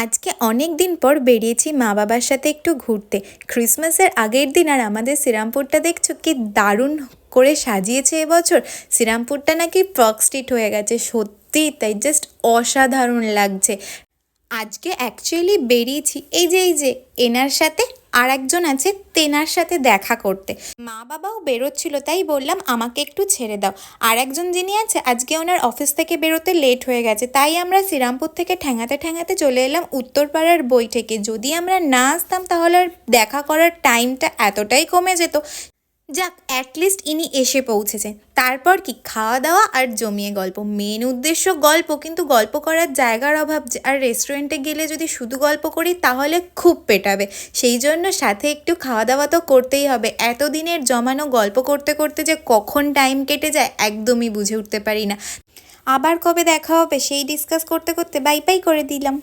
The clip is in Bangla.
আজকে অনেক দিন পর বেরিয়েছি মা বাবার সাথে একটু ঘুরতে। ক্রিসমাসের আগের দিন আর আমাদের শ্রীরামপুরটা দেখছো কি দারুণ করে সাজিয়েছে এবছর। শ্রীরামপুরটা নাকি পার্ক স্ট্রিট হয়ে গেছে, সত্যি তাই, জাস্ট অসাধারণ লাগছে। আজকে অ্যাকচুয়ালি বেরিয়েছি এই যে এনার সাথে, আর একজন আছে তেনার সাথে দেখা করতে। মা বাবাও বেরোচ্ছিল, তাই বললাম আমাকে একটু ছেড়ে দাও। আর একজন যিনি আছে আজকে ওনার অফিস থেকে বেরোতে লেট হয়ে গেছে, তাই আমরা শ্রীরামপুর থেকে ঠ্যাঙাতে ঠ্যাঙাতে চলে এলাম উত্তরপাড়ার বৈঠকে। যদি আমরা না আসতাম তাহলে আর দেখা করার টাইমটা এতটাই কমে যেত। যাক, অ্যাটলিস্ট ইনি এসে পৌঁছেছেন। তারপর কি খাওয়া দাওয়া আর জমিয়ে গল্প। মেন উদ্দেশ্য গল্প, কিন্তু গল্প করার জায়গার অভাব। আর রেস্টুরেন্টে গেলে যদি শুধু গল্প করি তাহলে খুব পেটাবে। সেই জন্য সাথে একটু খাওয়া দাওয়া তো করতেই হবে। এতদিনের জমানো গল্প করতে করতে যে কখন টাইম কেটে যায় একদমই বুঝে উঠতে পারি না। আবার কবে দেখা হবে সেই ডিসকাস করতে করতে বাই বাই করে দিলাম।